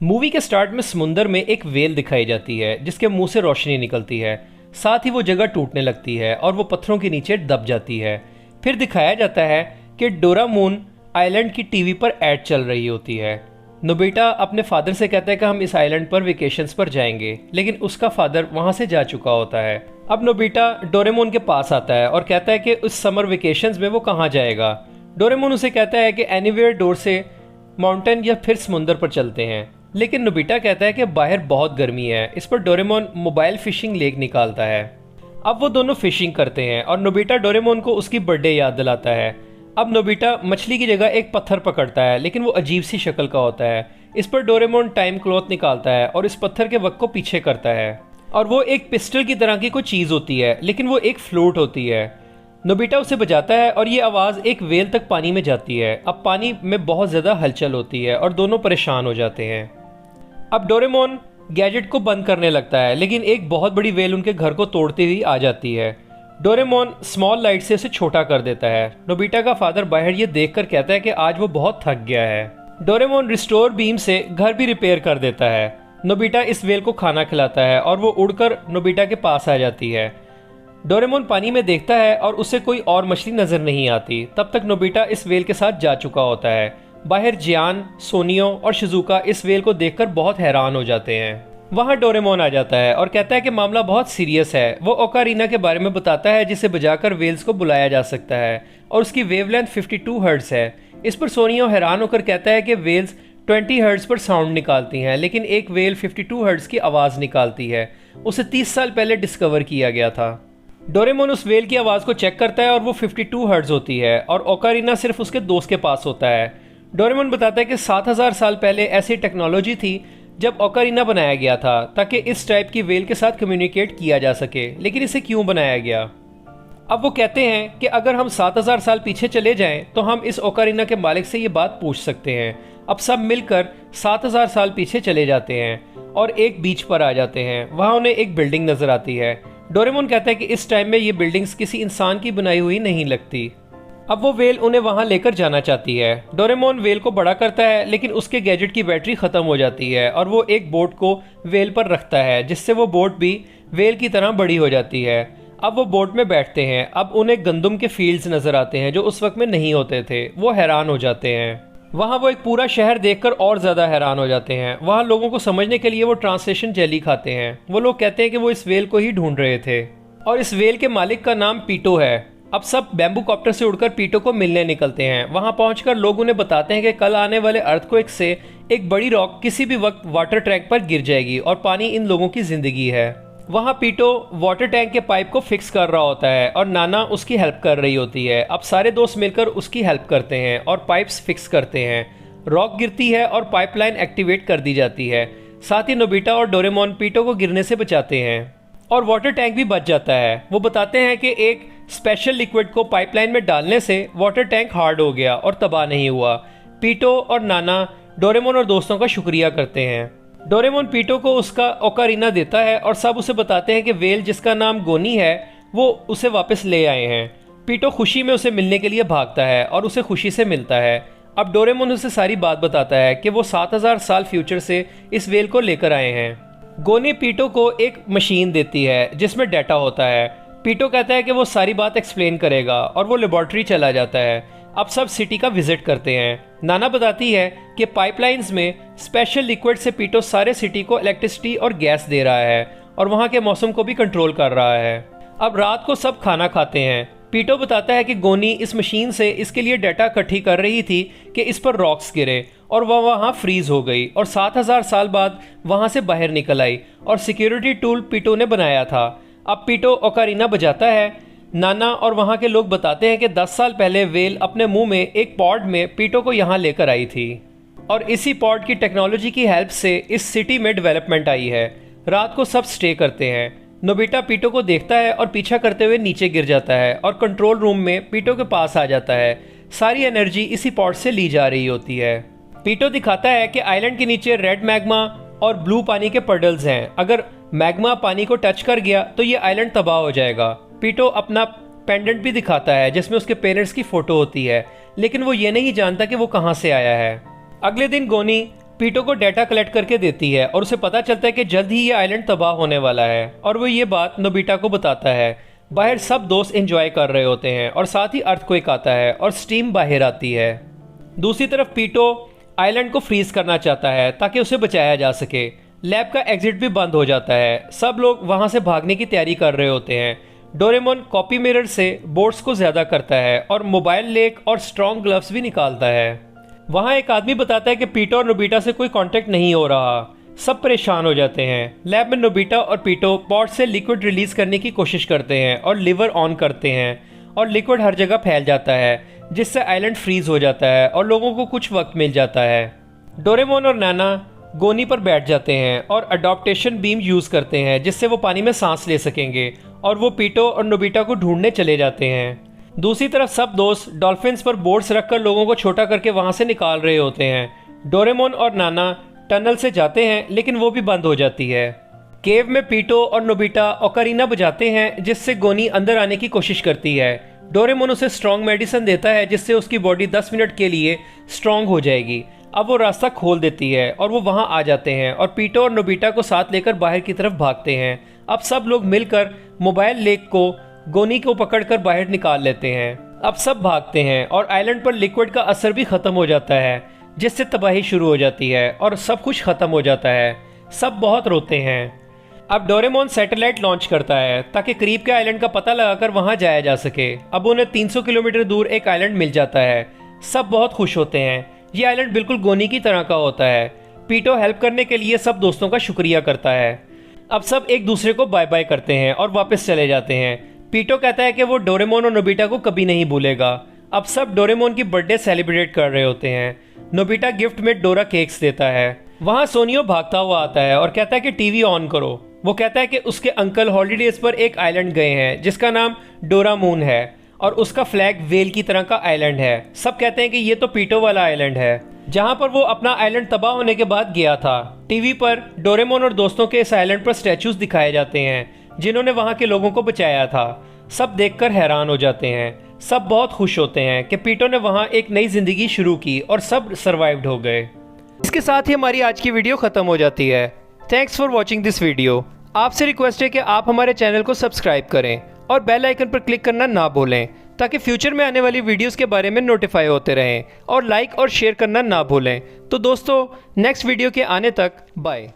Movie के start में समुंदर में एक वेल दिखाई जाती है जिसके मुंह से रोशनी निकलती है। साथ ही वो जगह टूटने लगती है और वो पत्थरों के नीचे दब जाती है। फिर दिखाया जाता है कि डोरामून आइलैंड की टीवी पर ऐड चल रही होती है। नोबिता अपने फादर से कहता है कि हम इस आइलैंड पर वेकेशंस पर जाएंगे, लेकिन उसका फादर वहां से जा चुका होता है। अब नोबिता डोरेमोन के पास आता है और कहता है कि उस समर वेकेशंस में वो कहाँ जाएगा। डोरेमोन उसे कहता है कि एनीवेयर डोर से माउंटेन या फिर समुंदर पर चलते हैं, लेकिन नोबिता कहता है कि बाहर बहुत गर्मी है। इस पर डोरेमोन मोबाइल फिशिंग लेक निकालता है। अब वो दोनों फिशिंग करते हैं और नोबिता डोरेमोन को उसकी बर्थडे याद दिलाता है। अब नोबिता मछली की जगह एक पत्थर पकड़ता है, लेकिन वो अजीब सी शक्ल का होता है। इस पर डोरेमोन टाइम क्लॉथ निकालता है और इस पत्थर के वक्त को पीछे करता है, और वो एक पिस्टल की तरह की कोई चीज़ होती है, लेकिन वो एक फ्लूट होती है। नोबिता उसे बजाता है और ये आवाज़ एक वेल तक पानी में जाती है। अब पानी में बहुत ज़्यादा हलचल होती है और दोनों परेशान हो जाते हैं। अब डोरेमोन गैजेट को बंद करने लगता है, लेकिन एक बहुत बड़ी वेल उनके घर को तोड़ती हुई आ जाती है। डोरेमोन स्मॉल लाइट से उसे छोटा कर देता है। नोबिता का फादर बाहर ये देखकर कहता है कि आज वो बहुत थक गया है। डोरेमोन रिस्टोर बीम से घर भी रिपेयर कर देता है। नोबिता इस वेल को खाना खिलाता है और वो उड़कर नोबिता के पास आ जाती है। डोरेमोन पानी में देखता है और उसे कोई और मछली नजर नहीं आती। तब तक नोबिता इस वेल के साथ जा चुका होता है। बाहर जियान, सोनियो और शिजुका इस वेल को देखकर बहुत हैरान हो जाते हैं। वहां डोरेमोन आ जाता है और कहता है कि मामला बहुत सीरियस है। वो ओकारिना के बारे में बताता है जिसे बजाकर वेल्स को बुलाया जा सकता है और उसकी वेवलेंथ 52 हर्ट्ज है। इस पर सोनियो हैरान होकर कहता है कि वेल्स 20 हर्ट्ज पर साउंड निकालती हैं, लेकिन एक वेल 52 हर्ट्ज की आवाज़ निकालती है। उसे 30 साल पहले डिस्कवर किया गया था। डोरेमोन उस वेल की आवाज़ को चेक करता है और वो 52 हर्ट्ज होती है, और ओकारिना सिर्फ उसके दोस्त के पास होता है। डोरेमोन बताता है कि 7000 साल पहले ऐसी टेक्नोलॉजी थी जब ओकारिना बनाया गया था ताकि इस टाइप की वेल के साथ कम्युनिकेट किया जा सके, लेकिन इसे क्यों बनाया गया। अब वो कहते हैं कि अगर हम 7000 साल पीछे चले जाएं तो हम इस ओकारिना के मालिक से ये बात पूछ सकते हैं। अब सब मिलकर 7000 साल पीछे चले जाते हैं और एक बीच पर आ जाते हैं। वहाँ उन्हें एक बिल्डिंग नजर आती है। डोरेमोन कहता है कि इस टाइम में ये बिल्डिंग्स किसी इंसान की बनाई हुई नहीं लगती। अब वो वेल उन्हें वहां लेकर जाना चाहती है। डोरेमोन वेल को बड़ा करता है, लेकिन उसके गैजेट की बैटरी खत्म हो जाती है और वो एक बोट को वेल पर रखता है, जिससे वो बोट भी वेल की तरह बड़ी हो जाती है। अब वो बोट में बैठते हैं। अब उन्हें गंदम के फील्ड्स नजर आते हैं जो उस वक्त में नहीं होते थे। वो हैरान हो जाते हैं। वहाँ वो एक पूरा शहर देखकर और ज़्यादा हैरान हो जाते हैं। वहाँ लोगों को समझने के लिए वो ट्रांसलेशन जेली खाते हैं। वो लोग कहते हैं कि वो इस वेल को ही ढूंढ रहे थे और इस वेल के मालिक का नाम पीटो है। अब सब बैम्बू कॉप्टर से उड़कर पीटो को मिलने निकलते हैं। वहां पहुंचकर लोग उन्हें बताते हैं कि कल आने वाले अर्थक्वेक से एक बड़ी रॉक किसी भी वक्त वाटर टैंक पर गिर जाएगी और पानी इन लोगों की जिंदगी है। वहां पीटो वाटर टैंक के पाइप को फिक्स कर रहा होता है और नाना उसकी हेल्प कर रही होती है। अब सारे दोस्त मिलकर उसकी हेल्प करते हैं और पाइप्स फिक्स करते हैं। रॉक गिरती है और पाइपलाइन एक्टिवेट कर दी जाती है। साथ ही नोबिता और डोरेमोन पीटो को गिरने से बचाते हैं और वाटर टैंक भी बच जाता है। वो बताते हैं कि एक स्पेशल लिक्विड को पाइपलाइन में डालने से वाटर टैंक हार्ड हो गया और तबाह नहीं हुआ। पीटो और नाना डोरेमोन और दोस्तों का शुक्रिया करते हैं। डोरेमोन पीटो को उसका ओकारिना देता है और सब उसे बताते हैं कि वेल जिसका नाम गोनी है वो उसे वापस ले आए हैं। पीटो खुशी में उसे मिलने के लिए भागता है और उसे खुशी से मिलता है। अब डोरेमोन उसे सारी बात बताता है कि वो 7000 साल फ्यूचर से इस वेल को लेकर आए हैं। गोनी पीटो को एक मशीन देती है जिसमें डाटा होता है। पीटो कहता है कि वो सारी बात एक्सप्लेन करेगा और वो लेबोरेटरी चला जाता है। अब सब सिटी का विजिट करते हैं। नाना बताती है कि पाइपलाइंस में स्पेशल लिक्विड से पीटो सारे सिटी को इलेक्ट्रिसिटी और गैस दे रहा है और वहाँ के मौसम को भी कंट्रोल कर रहा है। अब रात को सब खाना खाते हैं। पीटो बताता है कि गोनी इस मशीन से इसके लिए डाटा इकट्ठी कर रही थी कि इस पर रॉक्स गिरे और वह वहाँ फ्रीज हो गई और 7000 साल बाद वहाँ से बाहर निकल आई और सिक्योरिटी टूल पीटो ने बनाया था। अब पीटो ओकारिना बजाता है। नाना और वहाँ के लोग बताते हैं कि 10 साल पहले वेल अपने मुंह में एक पॉड में पीटो को यहाँ लेकर आई थी और इसी पॉड की टेक्नोलॉजी की हेल्प से इस सिटी में डेवलपमेंट आई है। रात को सब स्टे करते हैं। नोबिता पीटो को देखता है और पीछा करते हुए नीचे गिर जाता है और कंट्रोल रूम में पीटो के पास आ जाता है। सारी एनर्जी इसी पॉड से ली जा रही होती है। पीटो दिखाता है कि आइलैंड के नीचे रेड मैग्मा और ब्लू पानी के पडल्स हैं। अगर मैग्मा पानी को टच कर गया तो ये आइलैंड तबाह हो जाएगा। पीटो अपना पेंडेंट भी दिखाता है जिसमें उसके पेरेंट्स की फोटो होती है, लेकिन वो ये नहीं जानता कि वो कहाँ से आया है। अगले दिन गोनी पीटो को डाटा कलेक्ट करके देती है और उसे पता चलता है कि जल्द ही ये आइलैंड तबाह होने वाला है और वो ये बात नोबिता को बताता है। बाहर सब दोस्त एंजॉय कर रहे होते हैं और साथ ही अर्थक्वेक आता है और स्टीम बाहर आती है। दूसरी तरफ पीटो आइलैंड को फ्रीज करना चाहता है ताकि उसे बचाया जा सके। लैब का एग्जिट भी बंद हो जाता है। सब लोग वहां से भागने की तैयारी कर रहे होते हैं। डोरेमोन कॉपी मिरर से बोर्ड्स को ज्यादा करता है और मोबाइल लेक और स्ट्रॉन्ग ग्लव्स भी निकालता है। वहां एक आदमी बताता है कि पीटो और नोबिता से कोई कांटेक्ट नहीं हो रहा। सब परेशान हो जाते हैं। लैब में नोबिता और पीटो पॉट से लिक्विड रिलीज करने की कोशिश करते हैं और लीवर ऑन करते हैं और लिक्विड हर जगह फैल जाता है जिससे आइलैंड फ्रीज हो जाता है और लोगों को कुछ वक्त मिल जाता है। डोरेमोन और नाना गोनी पर बैठ जाते हैं और अडॉप्टेशन बीम यूज करते हैं जिससे वो पानी में सांस ले सकेंगे और वो पीटो और नोबिता को ढूंढने चले जाते हैं। दूसरी तरफ सब दोस्त डॉल्फिन्स पर बोर्ड्स रखकर लोगों को छोटा करके वहां से निकाल रहे होते हैं। डोरेमोन और नाना टनल से जाते हैं लेकिन वो भी बंद हो जाती है। केव में पीटो और नोबिता ओकारिना बजाते हैं जिससे गोनी अंदर आने की कोशिश करती है। डोरेमोन उसे स्ट्रॉन्ग मेडिसिन देता है जिससे उसकी बॉडी 10 मिनट के लिए स्ट्रॉन्ग हो जाएगी। अब वो रास्ता खोल देती है और वो वहां आ जाते हैं और पीटो और नोबिता को साथ लेकर बाहर की तरफ भागते हैं। अब सब लोग मिलकर मोबाइल लेक को गोनी को पकड़कर बाहर निकाल लेते हैं। अब सब भागते हैं और आइलैंड पर लिक्विड का असर भी खत्म हो जाता है जिससे तबाही शुरू हो जाती है और सब कुछ खत्म हो जाता है। सब बहुत रोते हैं। अब डोरेमोन सैटेलाइट लॉन्च करता है ताकि करीब के आइलैंड का पता लगाकर वहां जाया जा सके। अब उन्हें 300 किलोमीटर दूर एक आइलैंड मिल जाता है। सब बहुत खुश होते हैं। ये आइलैंड बिल्कुल गोनी की तरह का होता है। पीटो हेल्प करने के लिए सब दोस्तों का शुक्रिया करता है। अब सब एक दूसरे को बाय बाय करते हैं और वापस चले जाते हैं। पीटो कहता है कि वो डोरेमोन और नोबिता को कभी नहीं भूलेगा। अब सब डोरेमोन की बर्थडे सेलिब्रेट कर रहे होते हैं। नोबिता गिफ्ट में डोरा केक्स देता है। वहां सोनियो भागता हुआ आता है और कहता है कि टीवी ऑन करो। वो कहता है कि उसके अंकल हॉलीडेज पर एक आइलैंड गए हैं जिसका नाम डोरा मून है और उसका फ्लैग वेल की तरह का आइलैंड है। सब कहते हैं कि ये तो पीटो वाला आइलैंड है जहां पर वो अपना आइलैंड तबाह होने के बाद गया था। टीवी पर डोरेमोन और दोस्तों के इस आइलैंड पर स्टैचूज दिखाए जाते हैं जिन्होंने वहां के लोगों को बचाया था। सब देखकर हैरान हो जाते हैं। सब बहुत खुश होते हैं कि पीटो ने वहां एक नई जिंदगी शुरू की और सब सर्वाइव्ड हो गए। इसके साथ ही हमारी आज की वीडियो खत्म हो जाती है। Thanks for watching this video. आपसे रिक्वेस्ट है कि आप हमारे चैनल को सब्सक्राइब करें और बेल आइकन पर क्लिक करना ना भूलें ताकि फ्यूचर में आने वाली वीडियोस के बारे में नोटिफाई होते रहें और लाइक और शेयर करना ना भूलें। तो दोस्तों नेक्स्ट वीडियो के आने तक बाय।